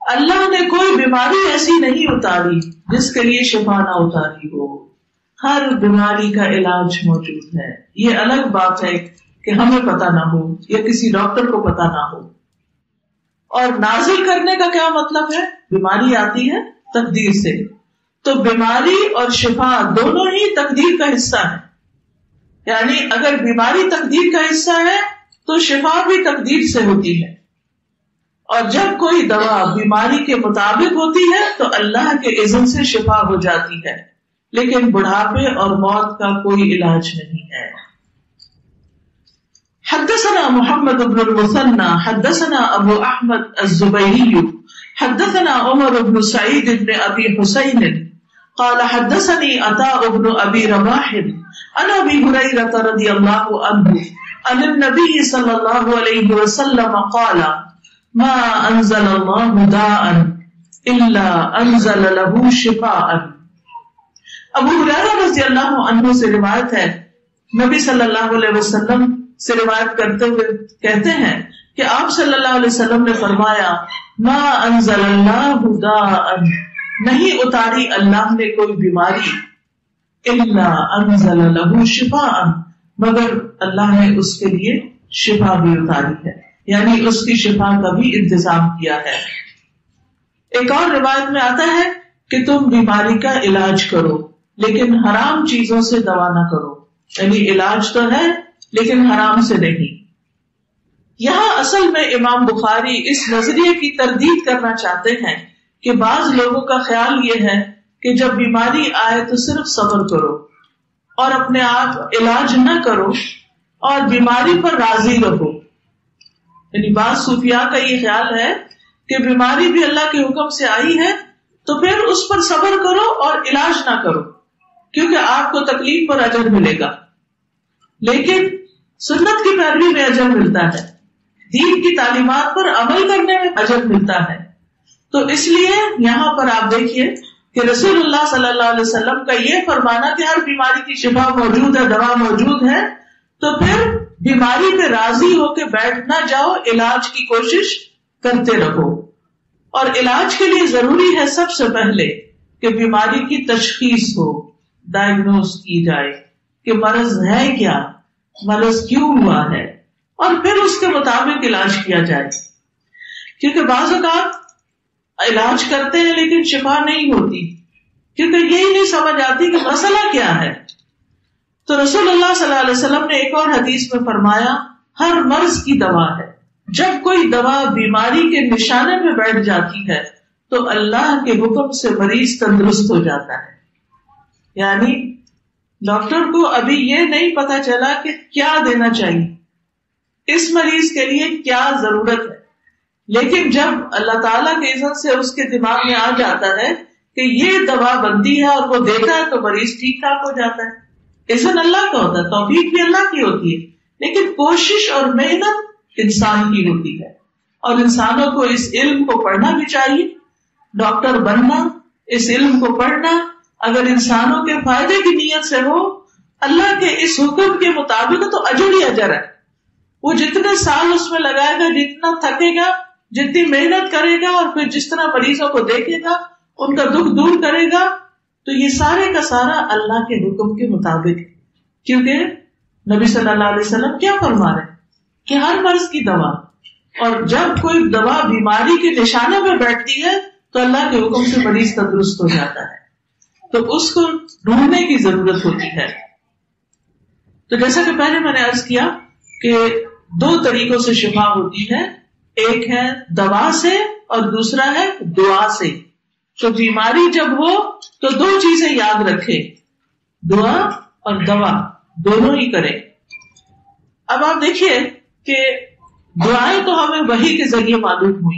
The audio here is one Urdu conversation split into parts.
اللہ نے کوئی بیماری ایسی نہیں اتاری جس کے لیے شفا نہ اتاری ہو. ہر بیماری کا علاج موجود ہے. یہ الگ بات ہے کہ ہمیں پتہ نہ ہو یا کسی ڈاکٹر کو پتہ نہ ہو. اور نازل کرنے کا کیا مطلب ہے؟ بیماری آتی ہے تقدیر سے، تو بیماری اور شفا دونوں ہی تقدیر کا حصہ ہے. یعنی اگر بیماری تقدیر کا حصہ ہے تو شفا بھی تقدیر سے ہوتی ہے. اور جب کوئی دوا بیماری کے مطابق ہوتی ہے تو اللہ کے اذن سے شفا ہو جاتی ہے، لیکن بڑھاپے اور موت کا کوئی علاج نہیں ہے. حدثنا محمد بن المثنى حدثنا ابو احمد الزبيري حدثنا عمر بن سعيد بن ابي حسين قال حدثني عطاء بن ابي رباح عن ابي هريره رضي الله عنه عن النبي صلى الله عليه وسلم قال ما انزل الله داء الا انزل له شفاء. ابو ہریرہ رضی اللہ عنہ سے روایت ہے، نبی صلی اللہ علیہ وسلم سے روایت کرتے ہوئے کہتے ہیں کہ آپ صلی اللہ علیہ وسلم نے فرمایا ما انزل اللہ داء، نہیں اتاری اللہ نے کوئی بیماری، الا انزل له شفاء، مگر اللہ نے اس کے لیے شفا بھی اتاری ہے، یعنی اس کی شفا کا بھی انتظام کیا ہے. ایک اور روایت میں آتا ہے کہ تم بیماری کا علاج کرو لیکن حرام چیزوں سے دوا نہ کرو. یعنی علاج تو ہے لیکن حرام سے نہیں. یہاں اصل میں امام بخاری اس نظریے کی تردید کرنا چاہتے ہیں کہ بعض لوگوں کا خیال یہ ہے کہ جب بیماری آئے تو صرف صبر کرو اور اپنے آپ علاج نہ کرو اور بیماری پر راضی رہو. یعنی بعض صوفیاء کا یہ خیال ہے کہ بیماری بھی اللہ کے حکم سے آئی ہے تو پھر اس پر صبر کرو اور علاج نہ کرو کیونکہ آپ کو تکلیف پر اجر ملے گا. لیکن سنت کی پیروی میں اجر ملتا ہے، دین کی تعلیمات پر عمل کرنے میں اجر ملتا ہے. تو اس لیے یہاں پر آپ دیکھیے کہ رسول اللہ صلی اللہ علیہ وسلم کا یہ فرمانا کہ ہر بیماری کی شفا موجود ہے، دوا موجود ہے، تو پھر بیماری پہ راضی ہو کے بیٹھ نہ جاؤ، علاج کی کوشش کرتے رہو. اور علاج کے لیے ضروری ہے سب سے پہلے کہ بیماری کی تشخیص ہو، ڈائگنوز کی جائے کہ مرض ہے کیا، مرض کیوں ہوا ہے، اور پھر اس کے مطابق علاج کیا جائے. کیونکہ بعض اوقات علاج کرتے ہیں لیکن شفا نہیں ہوتی کیونکہ یہی نہیں سمجھ آتی کہ مسئلہ کیا ہے. تو رسول اللہ صلی اللہ علیہ وسلم نے ایک اور حدیث میں فرمایا ہر مرض کی دوا ہے. جب کوئی دوا بیماری کے نشانے پہ بیٹھ جاتی ہے تو اللہ کے حکم سے مریض تندرست ہو جاتا ہے. یعنی ڈاکٹر کو ابھی یہ نہیں پتا چلا کہ کیا دینا چاہیے، اس مریض کے لیے کیا ضرورت ہے، لیکن جب اللہ تعالیٰ کے اذن سے اس کے دماغ میں آ جاتا ہے کہ یہ دوا بنتی ہے اور وہ دیتا ہے تو مریض ٹھیک ٹھاک ہو جاتا ہے. اذن اللہ کا ہوتا ہے، توفیق بھی اللہ کی ہوتی ہے، لیکن کوشش اور محنت انسان کی ہوتی ہے. اور انسانوں کو اس علم کو پڑھنا بھی چاہیے. ڈاکٹر بننا، اس علم کو پڑھنا اگر انسانوں کے فائدے کی نیت سے ہو، اللہ کے اس حکم کے مطابق تو اجر ہی اجر ہے. وہ جتنے سال اس میں لگائے گا، جتنا تھکے گا، جتنی محنت کرے گا، اور پھر جس طرح مریضوں کو دیکھے گا، ان کا دکھ دور کرے گا، تو یہ سارے کا سارا اللہ کے حکم کے مطابق ہے. کیونکہ نبی صلی اللہ علیہ وسلم کیا فرما رہے ہیں کہ ہر مرض کی دوا، اور جب کوئی دوا بیماری کے نشانے میں بیٹھتی ہے تو اللہ کے حکم سے مریض تندرست ہو جاتا ہے. تو اس کو ڈھونڈنے کی ضرورت ہوتی ہے. تو جیسا کہ پہلے میں نے عرض کیا کہ 2 طریقوں سے شفا ہوتی ہے، ایک ہے دوا سے اور دوسرا ہے دعا سے. تو بیماری جب ہو تو 2 چیزیں یاد رکھے، دعا اور دوا دونوں ہی کریں. اب آپ دیکھیے کہ دعائیں تو ہمیں وحی کے ذریعے معلوم ہوئی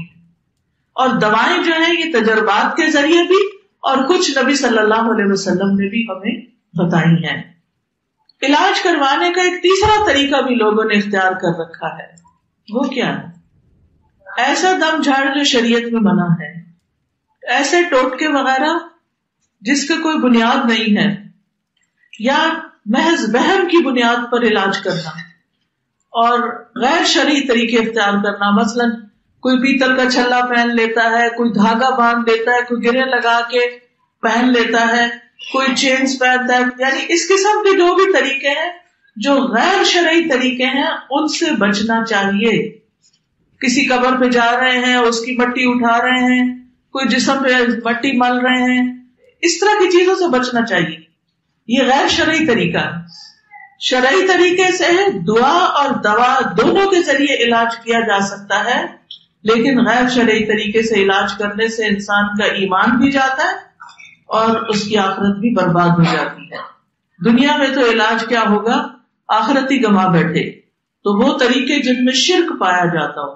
اور دوائیں جو ہیں یہ تجربات کے ذریعے بھی، اور کچھ نبی صلی اللہ علیہ وسلم نے بھی ہمیں بتائی ہیں. علاج کروانے کا ایک تیسرا طریقہ بھی لوگوں نے اختیار کر رکھا ہے. وہ کیا ہے؟ ایسا دم جھاڑ جو شریعت میں منع ہے، ایسے ٹوٹکے وغیرہ جس کا کوئی بنیاد نہیں ہے، یا محض وہم کی بنیاد پر علاج کرنا اور غیر شرعی طریقے اختیار کرنا. مثلا کوئی پیتل کا چھلا پہن لیتا ہے، کوئی دھاگا باندھ لیتا ہے، کوئی گرے لگا کے پہن لیتا ہے، کوئی چینز پہنتا ہے. یعنی اس قسم کے جو بھی طریقے ہیں جو غیر شرعی طریقے ہیں ان سے بچنا چاہیے. کسی قبر پہ جا رہے ہیں، اس کی مٹی اٹھا رہے ہیں، کوئی جسم پہ مٹی مل رہے ہیں، اس طرح کی چیزوں سے بچنا چاہیے. یہ غیر شرعی طریقہ ہے. شرعی طریقے سے دعا اور دوا دونوں کے ذریعے علاج کیا جا سکتا ہے، لیکن غیر شرعی طریقے سے علاج کرنے سے انسان کا ایمان بھی جاتا ہے اور اس کی آخرت بھی برباد ہو جاتی ہے. دنیا میں تو علاج کیا ہوگا، آخرت ہی گما بیٹھے. تو وہ طریقے جن میں شرک پایا جاتا ہو،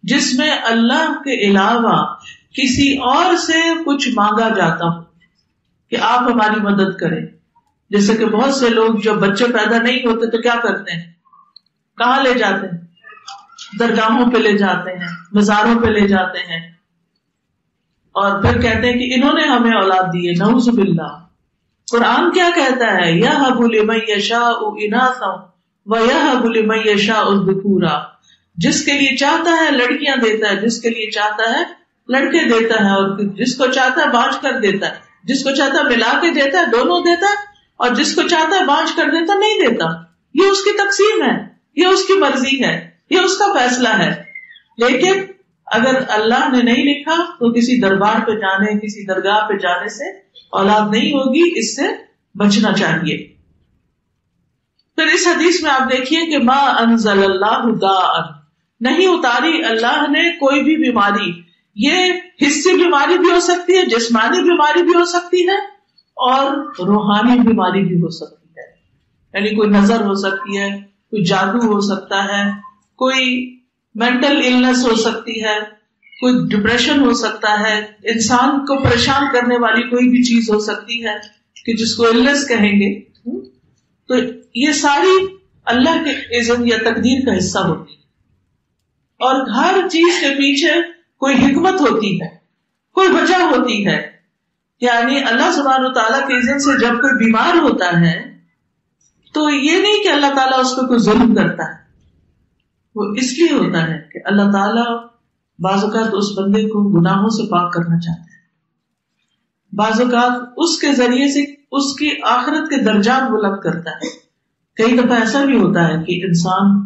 جس میں اللہ کے علاوہ کسی اور سے کچھ مانگا جاتا ہو کہ آپ ہماری مدد کریں. جیسے کہ بہت سے لوگ جب بچے پیدا نہیں ہوتے تو کیا کرتے ہیں، کہاں لے جاتے ہیں، درگاہوں پہ لے جاتے ہیں، مزاروں پہ لے جاتے ہیں، اور پھر کہتے ہیں کہ انہوں نے ہمیں اولاد دی ہے. نعوذ باللہ. قرآن کیا کہتا ہے، یَهَبُ لِمَن یَشَاءُ إِنَاثًا وَيَهَبُ لِمَن یَشَاءُ الذُّکُورَ. جس کے لیے چاہتا ہے لڑکیاں دیتا ہے، جس کے لیے چاہتا ہے لڑکے دیتا ہے، اور جس کو چاہتا ہے بانٹ کر دیتا ہے، جس کو چاہتا ہے ملا کے دیتا ہے، دونوں دیتا ہے، اور جس کو چاہتا ہے بانٹ کر دیتا نہیں دیتا. یہ اس کی تقسیم ہے، یہ اس کی مرضی ہے، یہ اس کا فیصلہ ہے. لیکن اگر اللہ نے نہیں لکھا تو کسی دربار پہ جانے، کسی درگاہ پہ جانے سے اولاد نہیں ہوگی. اس سے بچنا چاہیے. پھر اس حدیث میں آپ دیکھیے کہ ما انزل اللہ داء، نہیں اتاری اللہ نے کوئی بھی بیماری. یہ حسی بیماری بھی ہو سکتی ہے، جسمانی بیماری بھی ہو سکتی ہے، اور روحانی بیماری بھی ہو سکتی ہے. یعنی کوئی نظر ہو سکتی ہے، کوئی جادو ہو سکتا ہے، کوئی مینٹل النس ہو سکتی ہے، کوئی ڈپریشن ہو سکتا ہے، انسان کو پریشان کرنے والی کوئی بھی چیز ہو سکتی ہے کہ جس کو النس کہیں گے. تو یہ ساری اللہ کے اذن یا تقدیر کا حصہ ہوتی ہے، اور ہر چیز کے پیچھے کوئی حکمت ہوتی ہے، کوئی وجہ ہوتی ہے. یعنی اللہ سبحانہ و تعالیٰ کے اذن سے جب کوئی بیمار ہوتا ہے تو یہ نہیں کہ اللہ تعالیٰ اس کو کوئی ظلم کرتا ہے، وہ اس لیے ہوتا ہے کہ اللہ تعالیٰ بعض اوقات اس بندے کو گناہوں سے پاک کرنا چاہتا ہے. بعض اوقات اس کے ذریعے سے اس کی آخرت کے درجات بلند کرتا ہے. کئی دفعہ ایسا بھی ہوتا ہے کہ انسان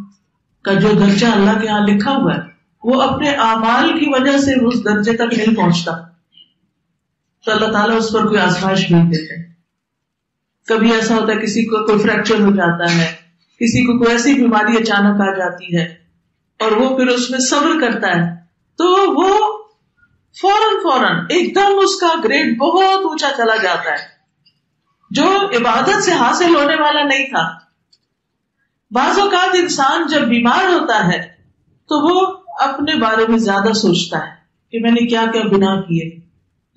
کا جو درجہ اللہ کے ہاں لکھا ہوا ہے وہ اپنے اعمال کی وجہ سے اس درجے تک نہیں پہنچتا، تو اللہ تعالیٰ اس پر کوئی آزمائش نہیں دیتے. کبھی ایسا ہوتا ہے کسی کو کوئی فریکچر ہو جاتا ہے، کسی کو کوئی ایسی بیماری اچانک آ جاتی ہے، اور وہ پھر اس میں صبر کرتا ہے تو وہ فوراً ایک دم اس کا گریڈ بہت اونچا چلا جاتا ہے جو عبادت سے حاصل ہونے والا نہیں تھا. بعض اوقات انسان جب بیمار ہوتا ہے تو وہ اپنے بارے میں زیادہ سوچتا ہے کہ میں نے کیا کیا گناہ کیے،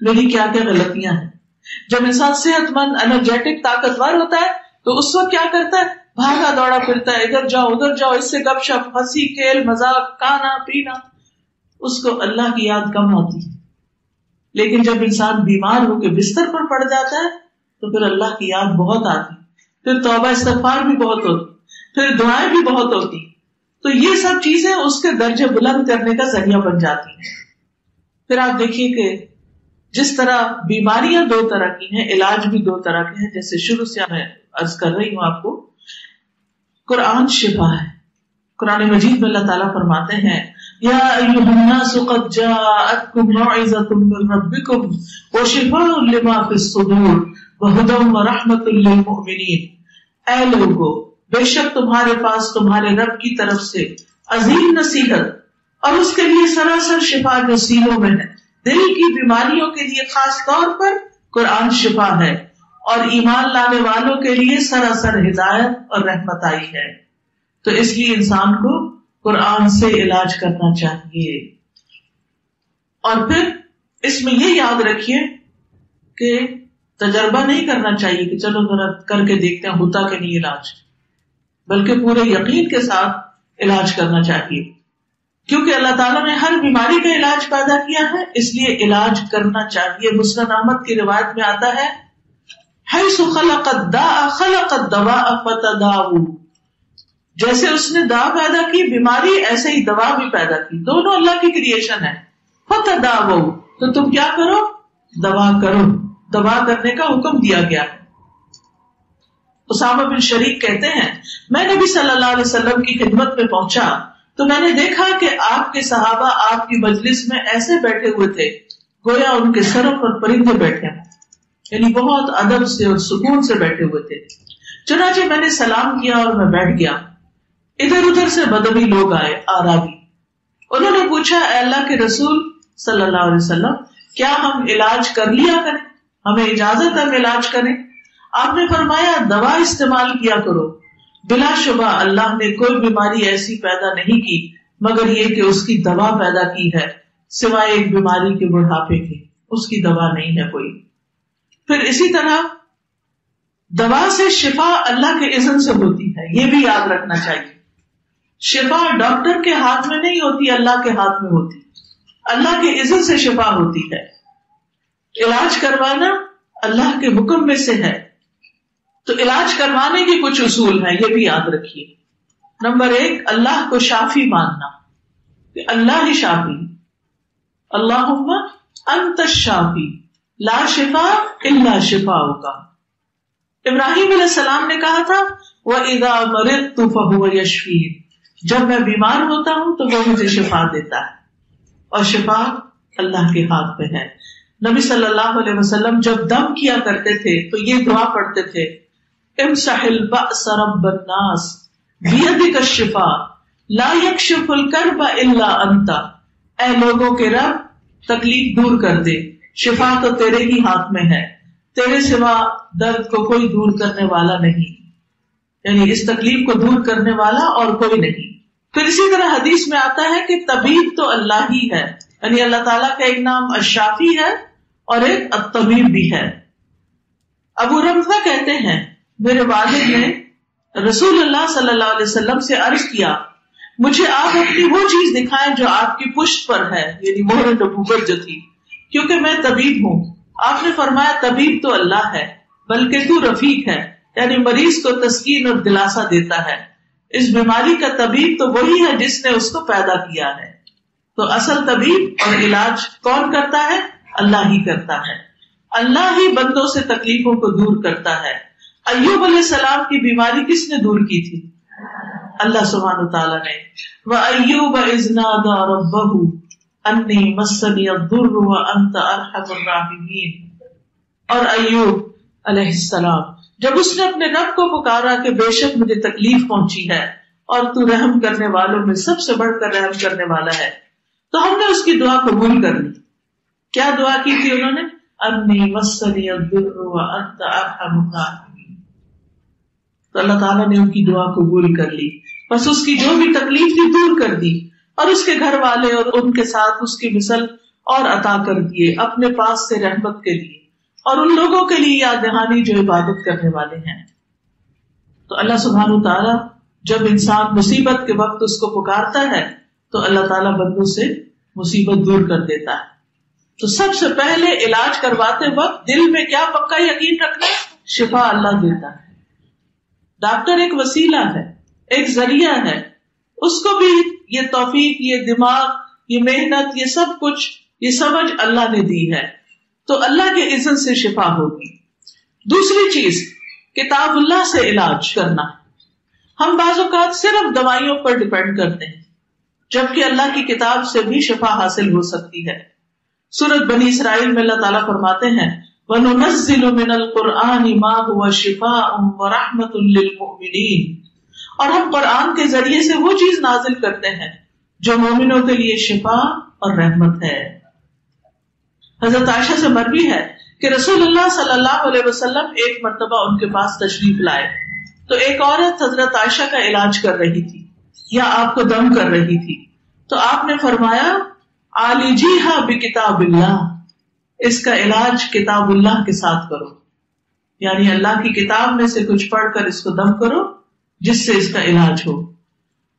میری کیا کیا غلطیاں ہیں. جب انسان صحت مند، انرجیٹک، طاقتور ہوتا ہے تو اس وقت کیا کرتا ہے، بھاگا دوڑا پھرتا ہے، ادھر جاؤ ادھر جاؤ، اس سے گپ شپ، ہنسی کھیل مذاق، کھانا پینا. اس کو اللہ کی یاد کم آتی ہے. لیکن جب انسان بیمار ہو کے بستر پر پڑ جاتا ہے تو پھر اللہ کی یاد بہت آتی، پھر توبہ استغفار بھی بہت ہوتی، پھر دعائیں بھی بہت ہوتی. تو یہ سب چیزیں اس کے درجے بلند کرنے کا ذریعہ بن جاتی ہیں. پھر آپ دیکھیے کہ جس طرح بیماریاں دو طرح کی ہیں، علاج بھی دو طرح کے ہیں. جیسے شروع سے میں عرض کر رہی ہوں آپ کو، قرآن شفا ہے. قرآن مجید میں اللہ تعالیٰ فرماتے ہیں یا ایھا الناس قد جاءتکم موعظۃ من ربکم وشفاء لما فی الصدور وہدی ورحمۃ للمؤمنین. اے لوگو، بے شک تمہارے پاس تمہارے رب کی طرف سے عظیم نصیحت اور اس کے لیے سراسر شفا جو سینوں میں ہے. دل کی بیماریوں کے لیے خاص طور پر قرآن شفا ہے، اور ایمان لانے والوں کے لیے سراسر ہدایت اور رحمت آئی ہے. تو اس لیے انسان کو قرآن سے علاج کرنا چاہیے. اور پھر اس میں یہ یاد رکھیے کہ تجربہ نہیں کرنا چاہیے کہ چلو ذرا کر کے دیکھتے ہیں ہوتا کہ نہیں علاج، بلکہ پورے یقین کے ساتھ علاج کرنا چاہیے. کیونکہ اللہ تعالیٰ نے ہر بیماری کا علاج پیدا کیا ہے، اس لیے علاج کرنا چاہیے. مسند احمد کی روایت میں آتا ہے حیث خلق الداء خلق الدواء فتداؤ. جیسے اس نے دوا پیدا کی بیماری، ایسے ہی دوا بھی پیدا کی، دونوں اللہ کی کریشن ہے. فتداؤ، تو تم کیا کرو؟ دوا کرو. دوا کرنے کا حکم دیا گیا ہے. اسامہ بن شریک کہتے ہیں میں نبی صلی اللہ علیہ وسلم کی خدمت میں پہنچا تو میں نے دیکھا کہ آپ کے صحابہ آپ کی مجلس میں ایسے بیٹھے ہوئے تھے گویا ان کے سروں پر پرندے بیٹھے ہیں، یعنی بہت ادب سے اور سکون سے بیٹھے ہوئے تھے. چنانچہ میں نے سلام کیا اور میں بیٹھ گیا. ادھر ادھر سے بدوی لوگ آئے، آرابی. انہوں نے پوچھا اے اللہ کے رسول صلی اللہ علیہ وسلم کیا ہم علاج کر لیا کریں؟ ہمیں اجازت ہے ہم علاج کریں؟ آپ نے فرمایا دوا استعمال کیا کرو. بلا شبہ اللہ نے کوئی بیماری ایسی پیدا نہیں کی مگر یہ کہ اس کی دوا پیدا کی ہے، سوائے ایک بیماری کے بڑھاپے کی، اس کی دوا نہیں ہے کوئی. پھر اسی طرح دوا سے شفا اللہ کے اذن سے ہوتی ہے، یہ بھی یاد رکھنا چاہیے. شفا ڈاکٹر کے ہاتھ میں نہیں ہوتی، اللہ کے ہاتھ میں ہوتی، اللہ کے اذن سے شفا ہوتی ہے. علاج کروانا اللہ کے حکم میں سے ہے. تو علاج کروانے کے کچھ اصول ہیں، یہ بھی یاد رکھیے. نمبر 1، اللہ کو شافی ماننا کہ اللہ ہی شافی. اللہم انت الشافی لا شفاء الا شفاؤک. ابراہیم علیہ السلام نے کہا تھا وَإِذَا مَرِضْتُ فَهُوَ يَشْفِينِ، جب میں بیمار ہوتا ہوں تو وہ مجھے شفا دیتا ہے، اور شفا اللہ کے ہاتھ میں ہے. نبی صلی اللہ علیہ وسلم جب دم کیا کرتے تھے تو یہ دعا پڑھتے تھے امسح البأس رب الناس بیدک الشفاء لا یکشف الکرب الا انت. اے لوگوں کے رب تکلیف دور کر دے، شفا تو تیرے ہی ہاتھ میں ہے، تیرے سوا درد کو کوئی دور کرنے والا نہیں، یعنی اس تکلیف کو دور کرنے والا اور کوئی نہیں. پھر اسی طرح حدیث میں آتا ہے کہ طبیب تو اللہ ہی ہے، یعنی اللہ تعالیٰ کا ایک نام الشافی ہے اور ایک الطبیب بھی ہے. ابو رمزہ کہتے ہیں میرے والد نے رسول اللہ صلی اللہ علیہ وسلم سے عرض کیا مجھے آپ اپنی وہ چیز دکھائیں جو آپ کی پشت پر ہے، یعنی مہر نبوت جو تھی، کیونکہ میں طبیب ہوں. آپ نے فرمایا طبیب تو اللہ ہے بلکہ تو رفیق ہے، یعنی مریض کو تسکین اور دلاسا دیتا ہے. اس بیماری کا طبیب تو وہی ہے جس نے اس کو پیدا کیا ہے. تو اصل طبیب اور علاج کون کرتا ہے؟ اللہ ہی کرتا ہے. اللہ ہی بندوں سے تکلیفوں کو دور کرتا ہے. ایوب علیہ السلام کی بیماری کس نے دور کی تھی؟ اللہ سبحانہ وتعالیٰ نے. وَأَيُّوبَ إِذْ نَادَىٰ رَبَّهُ أَنِّي مَسَّنِيَ الضُّرُّ وَأَنْتَ أَرْحَمُ الرَّاحِمِينَ. اور ایوب علیہ السلام جب اس نے اپنے رب کو پکارا کہ بے شک مجھے تکلیف پہنچی ہے اور تو رحم کرنے والوں میں سب سے بڑھ کر رحم کرنے والا ہے، تو ہم نے اس کی دعا قبول کر لی. کیا دعا کی تھی انہوں نے؟ انی مسنی الضر وانت ارحم الراحمین. تو اللہ تعالیٰ نے ان کی دعا قبول کر لی، بس اس کی جو بھی تکلیف تھی دور کر دی، اور اس کے گھر والے اور ان کے ساتھ اس کی مثل اور عطا کر دیے اپنے پاس سے رحمت کے لیے، اور ان لوگوں کے لیے یاد دہانی جو عبادت کرنے والے ہیں. تو اللہ سبحانہ تعالیٰ جب انسان مصیبت کے وقت اس کو پکارتا ہے تو اللہ تعالیٰ بندوں سے مصیبت دور کر دیتا ہے. تو سب سے پہلے علاج کرواتے وقت دل میں کیا پکا یقین رکھنا ہے؟ شفا اللہ دیتا ہے. ڈاکٹر ایک وسیلہ ہے، ایک ذریعہ ہے، اس کو بھی یہ توفیق، یہ دماغ، یہ محنت، یہ سب کچھ، یہ سمجھ اللہ نے دی ہے. تو اللہ کے اذن سے شفا ہوگی. دوسری چیز کتاب اللہ سے علاج کرنا. ہم بعض اوقات صرف دوائیوں پر ڈیپینڈ کرتے ہیں جبکہ اللہ کی کتاب سے بھی شفا حاصل ہو سکتی ہے. سورۃ بنی اسرائیل میں اللہ تعالیٰ فرماتے ہیں وَنُنَزِّلُ مِنَ الْقُرْآنِ مَا هُوَ شِفَاءٌ وَرَحْمَةٌ لِّلْمُؤْمِنِينَ، اور ہم قرآن کے ذریعے سے وہ چیز نازل کرتے ہیں جو مومنوں کے لیے شفا اور رحمت ہے. حضرت عائشہ سے مروی ہے کہ رسول اللہ صلی اللہ علیہ وسلم ایک مرتبہ ان کے پاس تشریف لائے تو ایک عورت حضرت عائشہ کا علاج کر رہی تھی یا آپ کو دم کر رہی تھی. تو آپ نے فرمایا عالجیہا بکتاب اللہ، اس کا علاج کتاب اللہ کے ساتھ کرو، یعنی اللہ کی کتاب میں سے کچھ پڑھ کر اس کو دم کرو جس سے اس کا علاج ہو.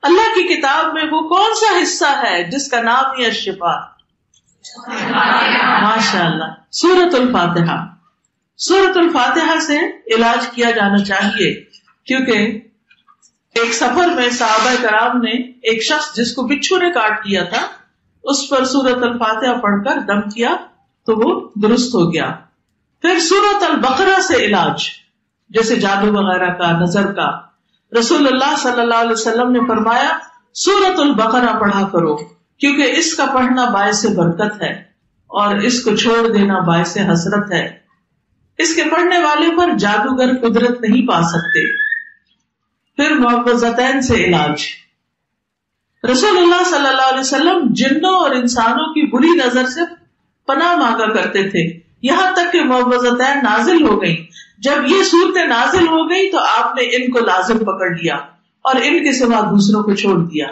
اللہ کی کتاب میں وہ کون سا حصہ ہے جس کا نام ہی الشفا؟ ماشاء اللہ، سورۃ الفاتحہ. سورۃ الفاتحہ سے علاج کیا جانا چاہیے، کیونکہ ایک سفر میں صحابہ کرام نے ایک شخص جس کو بچھو نے کاٹ دیا تھا اس پر سورۃ الفاتحہ پڑھ کر دم کیا تو وہ درست ہو گیا. پھر سورۃ البقرہ سے علاج جیسے جادو وغیرہ کا، نظر کا، رسول اللہ صلی اللہ علیہ وسلم نے فرمایا سورۃ البقرہ پڑھا کرو کیونکہ اس کا پڑھنا باعث برکت ہے اور اس کو چھوڑ دینا باعث حسرت ہے. اس کے پڑھنے والے پر جادوگر قدرت نہیں پا سکتے. پھر معوذتین سے علاج، رسول اللہ صلی اللہ علیہ وسلم جنوں اور انسانوں کی بری نظر سے پناہ مانگا کرتے تھے یہاں تک کہ معوذتین نازل ہو گئی. جب یہ صورتیں نازل ہو گئی تو آپ نے ان کو لازم پکڑ لیا اور ان کے سوا دوسروں کو چھوڑ دیا.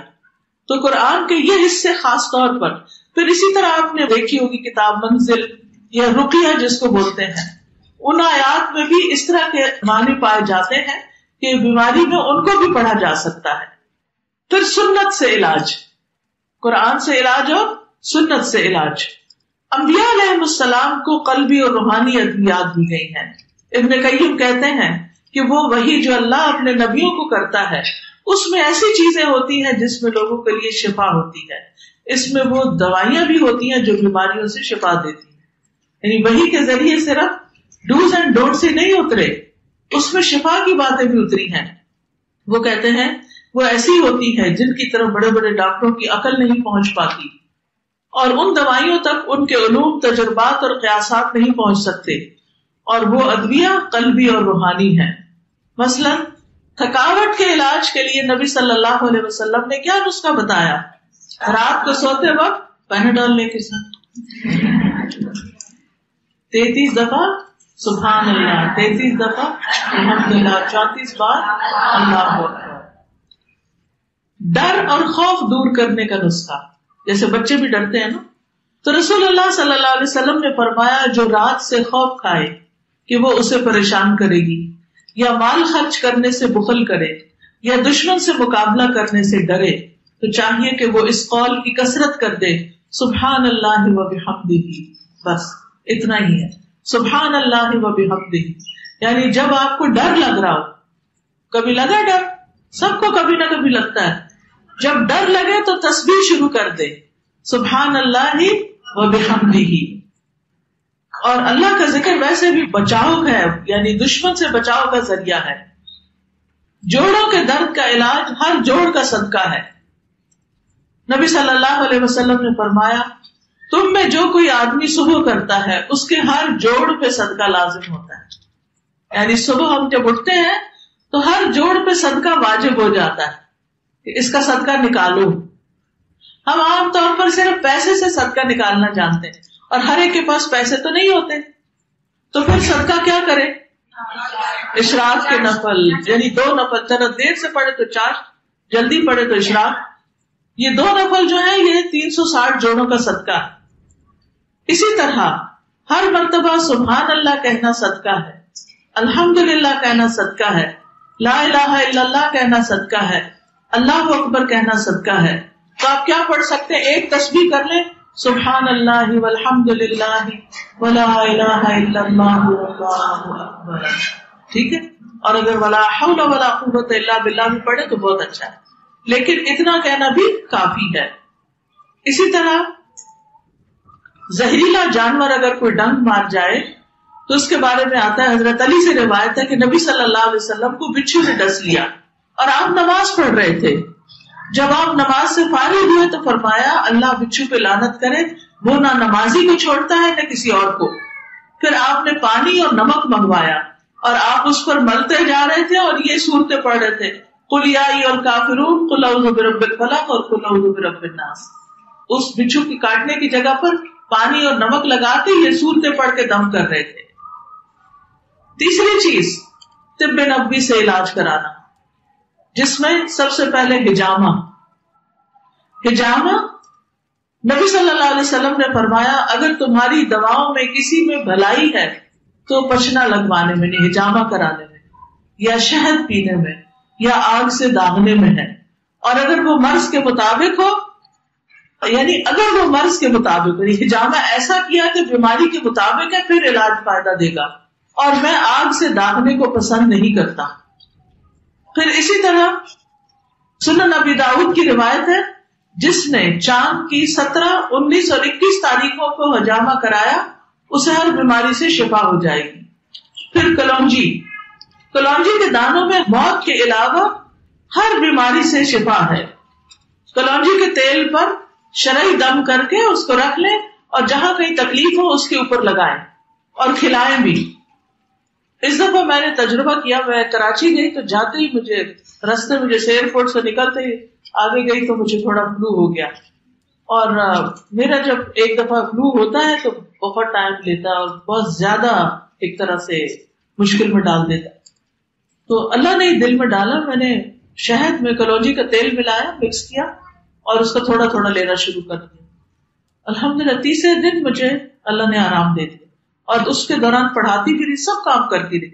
تو قرآن کے یہ حصے خاص طور پر، پھر اسی طرح آپ نے دیکھی ہوگی کتاب منزل یا رقیہ جس کو بولتے ہیں، ان آیات میں بھی اس طرح کے معنی پائے جاتے ہیں کہ بیماری میں ان کو بھی پڑھا جا سکتا ہے. پھر سنت سے علاج، قرآن سے علاج اور سنت سے علاج. انبیاء علیہ السلام کو قلبی اور روحانی ادویات دی گئی ہیں. ابن قیم کہتے ہیں کہ وہ وحی جو اللہ اپنے نبیوں کو کرتا ہے اس میں ایسی چیزیں ہوتی ہیں جس میں لوگوں کے لیے شفا ہوتی ہے. اس میں وہ دوائیاں بھی ہوتی ہیں جو بیماریوں سے شفا دیتی ہیں. یعنی وحی کے ذریعے صرف ڈوز اینڈ ڈونٹ سے نہیں اترے، اس میں شفا کی باتیں بھی اتری ہیں. وہ کہتے ہیں وہ ایسی ہوتی ہے جن کی طرف بڑے بڑے ڈاکٹروں کی عقل نہیں پہنچ پاتی اور ان دوائیوں تک ان کے علوم، تجربات اور قیاسات نہیں پہنچ سکتے. اور وہ ادویہ قلبی اور روحانی ہیں. مثلا تھکاوٹ کے علاج کے لیے نبی صلی اللہ علیہ وسلم نے کیا نسخہ بتایا؟ رات کو سوتے وقت پیناڈول لے کے ساتھ 33 دفعہ سبحان اللہ، 33 دفعہ الحمدللہ، 34 بار اللہ اکبر. ڈر اور خوف دور کرنے کا نسخہ، جیسے بچے بھی ڈرتے ہیں نا، تو رسول اللہ صلی اللہ علیہ وسلم نے فرمایا جو رات سے خوف کھائے کہ وہ اسے پریشان کرے گی یا مال خرچ کرنے سے بخل کرے یا دشمن سے مقابلہ کرنے سے ڈرے تو چاہیے کہ وہ اس قول کی کثرت کر دے سبحان اللہ و بحمدہ. بس اتنا ہی ہے، سبحان اللہ و بحمدہ. یعنی جب آپ کو ڈر لگ رہا ہو، کبھی لگا ڈر، سب کو کبھی نہ کبھی لگتا ہے، جب ڈر لگے تو تسبیح شروع کر دے سبحان اللہ و بحمدہ. اور اللہ کا ذکر ویسے بھی بچاؤ ہے، یعنی دشمن سے بچاؤ کا ذریعہ ہے. جوڑوں کے درد کا علاج ہر جوڑ کا صدقہ ہے. نبی صلی اللہ علیہ وسلم نے فرمایا تم میں جو کوئی آدمی صبح کرتا ہے اس کے ہر جوڑ پہ صدقہ لازم ہوتا ہے. یعنی صبح ہم جب اٹھتے ہیں تو ہر جوڑ پہ صدقہ واجب ہو جاتا ہے کہ اس کا صدقہ نکالو. ہم عام طور پر صرف پیسے سے صدقہ نکالنا جانتے ہیں اور ہر ایک کے پاس پیسے تو نہیں ہوتے، تو پھر صدقہ کیا کرے؟ اشراق کے نفل، یعنی 2 نفل، ذرا دیر سے پڑھے تو 4، جلدی پڑھے تو اشراق. یہ 2 نفل جو ہیں یہ 360 جوڑوں کا صدقہ ہے. اسی طرح ہر مرتبہ سبحان اللہ کہنا صدقہ ہے، الحمدللہ کہنا صدقہ ہے، لا الہ الا اللہ کہنا صدقہ ہے، اللہ اکبر کہنا صدقہ ہے. تو آپ کیا پڑھ سکتے ہیں؟ ایک تسبیح کر لیں سبحان اللہ والحمدللہ ولا الہ الا اللہ واللہ اکبر، ٹھیک ہے. اور اگر ولا حول ولا قوت الا باللہ بھی پڑھے تو بہت اچھا ہے، لیکن اتنا کہنا بھی کافی ہے. اسی طرح زہریلا جانور اگر کوئی ڈنگ مار جائے تو اس کے بارے میں آتا ہے، حضرت علی سے روایت ہے کہ نبی صلی اللہ علیہ وسلم کو بچھو نے ڈس لیا اور آپ نماز پڑھ رہے تھے. جب آپ نماز سے فارغ ہوئے تو فرمایا اللہ بچھو پہ لعنت کرے، وہ نہ نمازی کو چھوڑتا ہے نہ کسی اور کو. پھر آپ نے پانی اور نمک منگوایا اور آپ اس پر ملتے جا رہے تھے اور یہ سورتیں پڑھ رہے تھے، قل یا ایھا الکافرون، قل اعوذ برب الفلق اور قل اعوذ برب الناس. اس بچھو کی کاٹنے کی جگہ پر پانی اور نمک لگا کے یہ سورتیں پڑھ کے دم کر رہے تھے. تیسری چیز طب نبوی سے علاج کرانا، جس میں سب سے پہلے حجامہ. نبی صلی اللہ علیہ وسلم نے فرمایا اگر تمہاری دواؤں میں کسی میں بھلائی ہے تو پچنا لگوانے میں، نہیں حجامہ کرانے میں، یا شہد پینے میں، یا آگ سے داغنے میں ہے. اور اگر وہ مرض کے مطابق ہو، یعنی اگر وہ مرض کے مطابق ہو، حجامہ ایسا کیا کہ بیماری کے مطابق ہے، پھر علاج فائدہ دے گا. اور میں آگ سے داغنے کو پسند نہیں کرتا. پھر اسی طرح سنن ابی داؤد کی روایت ہے، جس نے چاند کی 17، 19 اور 21 تاریخوں کو حجامہ کرایا اسے ہر بیماری سے شفا ہو جائے گی۔ پھر کلونجی کے دانوں میں موت کے علاوہ ہر بیماری سے شفا ہے۔ کلونجی کے تیل پر شرعی دم کر کے اس کو رکھ لیں اور جہاں کہیں تکلیف ہو اس کے اوپر لگائیں اور کھلائیں بھی۔ اس دفعہ میں نے تجربہ کیا، میں کراچی گئی تو جاتے ہی مجھے رستے میں جیسے ایئرپورٹ سے نکلتے ہی آگے گئی تو مجھے تھوڑا فلو ہو گیا، اور میرا جب ایک دفعہ فلو ہوتا ہے تو بہت ٹائم لیتا ہے اور بہت زیادہ ایک طرح سے مشکل میں ڈال دیتا ہے۔ تو اللہ نے دل میں ڈالا، میں نے شہد میں کلونجی کا تیل ملایا، مکس کیا اور اس کو تھوڑا تھوڑا لینا شروع کر دیا۔ الحمدللہ تیسرے دن مجھے اللہ نے آرام دے دیا، اور اس کے دوران پڑھاتی بھی رہی، سب کام کرتی رہی،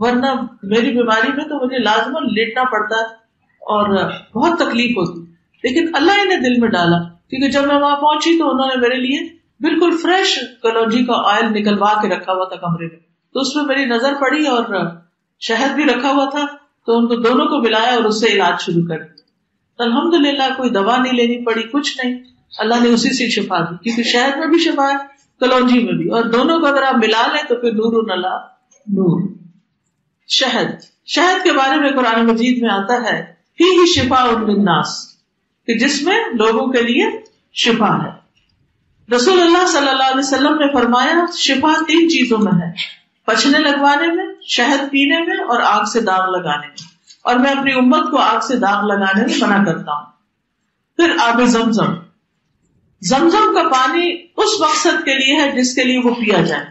ورنہ میری بیماری میں تو مجھے لازماً لیٹنا پڑتا ہے اور بہت تکلیف ہوتی، لیکن اللہ ہی نے دل میں ڈالا، کیونکہ جب میں وہاں پہنچی تو انہوں نے میرے لیے بالکل فریش کلونجی کا آئل نکلوا کے رکھا ہوا تھا کمرے میں، تو اس میں میری نظر پڑی اور شہد بھی رکھا ہوا تھا، تو ان کو دونوں کو ملایا اور اس سے علاج شروع کر دیا۔ الحمدللہ کوئی دوا نہیں لینی پڑی، کچھ نہیں، اللہ نے اسی سے شفا دی، کیونکہ شہد میں بھی شفا ہے، کلونجی میں بھی، اور دونوں کو اگر آپ ملا لیں تو پھر نور نلا نور۔ شہد کے بارے میں قرآن مجید میں آتا ہے فیہ شفاء للناس، کہ جس میں لوگوں کے لیے شفا ہے۔ رسول اللہ صلی اللہ علیہ وسلم نے فرمایا شفا 3 چیزوں میں ہے، پچھنے لگوانے میں، شہد پینے میں، اور آگ سے داغ لگانے میں، اور میں اپنی امت کو آگ سے داغ لگانے میں منع کرتا ہوں۔ پھر آب زمزم کا پانی اس مقصد کے لیے ہے جس کے لیے وہ پیا جائے،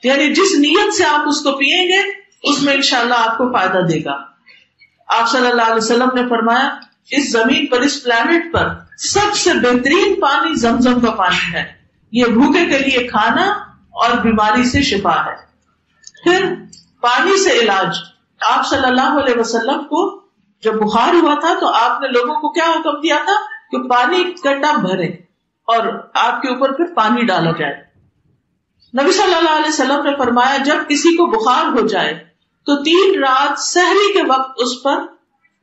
یعنی جس نیت سے آپ اس کو پیئیں گے اس میں انشاءاللہ آپ کو فائدہ دے گا۔ آپ صلی اللہ علیہ وسلم نے فرمایا اس زمین پر، اس پلانٹ پر سب سے بہترین پانی زمزم کا پانی ہے، یہ بھوکے کے لیے کھانا اور بیماری سے شفا ہے۔ پھر پانی سے علاج، آپ صلی اللہ علیہ وسلم کو جب بخار ہوا تھا تو آپ نے لوگوں کو کیا حکم دیا تھا کہ پانی کا ٹب بھرے اور آپ کے اوپر پھر پانی ڈالا جائے۔ نبی صلی اللہ علیہ وسلم نے فرمایا جب کسی کو بخار ہو جائے تو 3 رات سحری کے وقت اس پر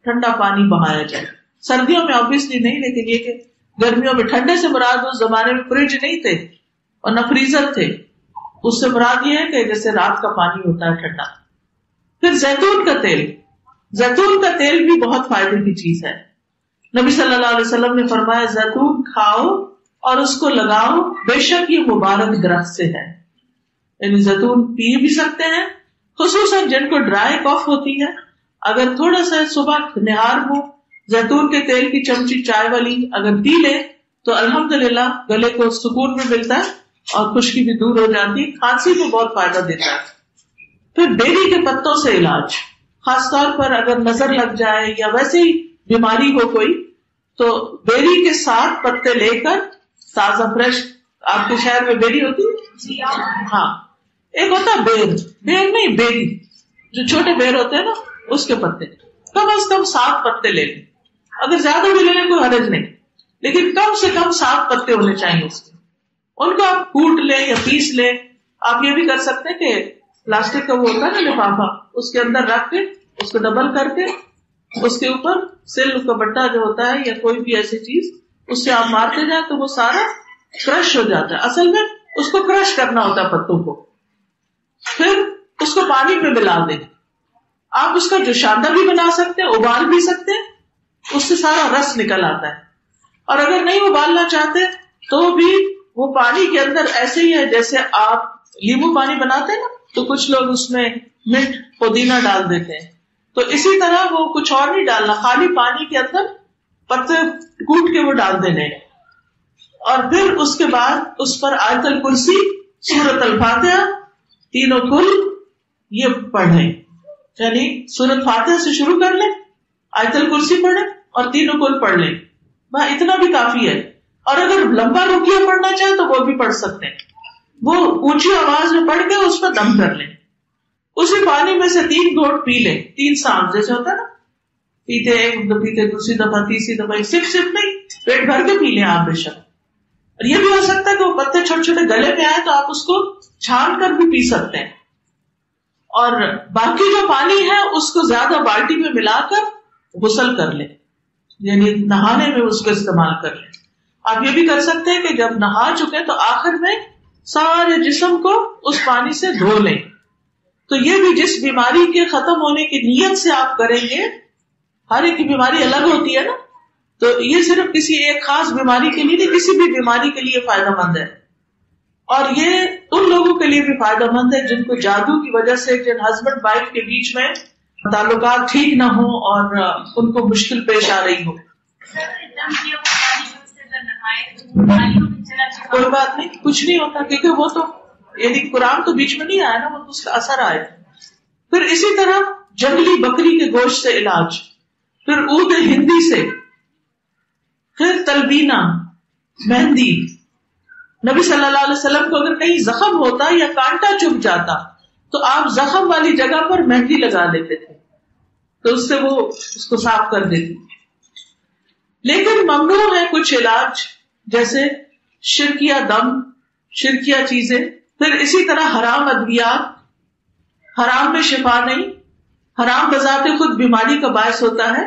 ٹھنڈا پانی بہایا جائے۔ سردیوں میں obviously نہیں، لیکن یہ کہ گرمیوں میں، ٹھنڈے سے مراد اس زمانے میں فریج نہیں تھے اور نہ فریزر تھے، اس سے مراد یہ ہے کہ جیسے رات کا پانی ہوتا ہے ٹھنڈا۔ پھر زیتون کا تیل بھی بہت فائدے کی چیز ہے۔ نبی صلی اللہ علیہ وسلم نے فرمایا زیتون کھاؤ اور اس کو لگاؤ، بے شک یہ مبارک درخت سے ہے، یعنی زیتون پی بھی سکتے ہیں، خصوصاً جن کو ڈرائی کاف ہوتی ہے، اگر تھوڑا سا صبح نہار ہو زیتون کے تیل کی چمچی چائے والی اگر پی لے تو الحمدللہ گلے کو سکون بھی ملتا ہے اور خشکی بھی دور ہو جاتی ہے، کھانسی کو بہت فائدہ دیتا ہے۔ پھر بیری کے پتوں سے علاج، خاص طور پر اگر نظر لگ جائے یا ویسے ہی بیماری ہو کوئی، تو بیری کے 7 پتے لے کر تازہ فریش، آپ کے شہر میں بیری ہوتی ہے؟ ہاں، ایک ہوتا ہے بیر نہیں، بیری، جو چھوٹے بیر ہوتے ہیں نا، اس کے پتے کم از کم 7 پتے لے لیں، اگر زیادہ بھی لے لیں کوئی حرج نہیں، لیکن کم سے کم 7 پتے ہونے چاہیے اس کے۔ ان کو آپ کوٹ لیں یا پیس لیں۔ آپ یہ بھی کر سکتے ہیں کہ پلاسٹک کا وہ ہوتا ہے نا لفافہ، اس کے اندر رکھ کے اس کو ڈبل کر کے اس کے اوپر سل کا بٹا جو ہوتا ہے یا کوئی بھی ایسی چیز، اس سے آپ مارتے جائیں تو وہ سارا کرش ہو جاتا ہے۔ اصل میں اس کو کرش کرنا ہوتا ہے پتوں کو، پھر اس کو پانی میں ملا دیں۔ آپ اس کا جوشاندہ بھی بنا سکتے ہیں، ابال بھی سکتے ہیں، اس سے سارا رس نکل آتا ہے۔ اور اگر نہیں ابالنا چاہتے تو بھی وہ پانی کے اندر ایسے ہی ہے جیسے آپ لیمو پانی بناتے ہیں نا، تو کچھ لوگ اس میں منٹ پودینہ ڈال دیتے ہیں، تو اسی طرح وہ کچھ اور نہیں ڈالنا، خالی پانی کے اندر پتے کوٹ کے وہ ڈال دینے، اور پھر اس کے بعد اس پر آیت الکرسی، سورۃ الفاتحہ، تینوں کل یہ پڑھ لیں، یعنی سورۃ فاتحہ سے شروع کر لیں، آیت الکرسی پڑھیں اور تینوں کل پڑھ لیں، بس اتنا بھی کافی ہے۔ اور اگر لمبا رقیہ پڑھنا چاہیں تو وہ بھی پڑھ سکتے ہیں، وہ اونچی آواز میں پڑھ کے اس پر دم کر لیں، اسی پانی میں سے 3 گھونٹ پی لیں، 3 سانس جیسے ہوتا ہے نا، پیتے ایک پیتے دوسری دفعہ تیسری دفعہ، صرف نہیں، پیٹ بھر کے پی لیں آپ بے شک۔ اور یہ بھی ہو سکتا ہے کہ وہ پتے چھوٹے چھوٹے گلے میں آئے تو آپ اس کو چھان کر بھی پی سکتے ہیں، اور باقی جو پانی ہے اس کو زیادہ بالٹی میں ملا کر غسل کر لیں، یعنی نہانے میں اس کو استعمال کر لیں. آپ یہ بھی کر سکتے ہیں کہ جب نہا چکے تو آخر میں سارے جسم کو اس پانی سے دھو لیں. تو یہ بھی جس بیماری کے ختم ہونے کی نیت سے آپ کریں گے، ہر ایک کی بیماری الگ ہوتی ہے نا، تو یہ صرف کسی ایک خاص بیماری کے لیے نہیں، کسی بھی بیماری کے لیے فائدہ مند ہے. اور یہ ان لوگوں کے لیے بھی فائدہ مند ہے جن کو جادو کی وجہ سے، جن ہسبینڈ وائف کے بیچ میں تعلقات ٹھیک نہ ہو اور ان کو مشکل پیش آ رہی ہو. کوئی بات نہیں، کچھ نہیں ہوتا، کیونکہ وہ تو یعنی قرآن تو بیچ میں نہیں آیا نا، وہ تو اس کا اثر آئے. پھر اسی طرح جنگلی بکری کے گوشت سے علاج، پھر عود ہندی سے، پھر تلبینہ، مہندی. نبی صلی اللہ علیہ وسلم کو اگر کہیں زخم ہوتا یا کانٹا چبھ جاتا تو آپ زخم والی جگہ پر مہندی لگا لیتے تھے، تو اس سے وہ اس کو صاف کر دیتی. لیکن ممنوع ہے کچھ علاج، جیسے شرکیہ دم، شرکیہ چیزیں. پھر اسی طرح حرام ادویات، حرام میں شفا نہیں، حرام بذات خود بیماری کا باعث ہوتا ہے.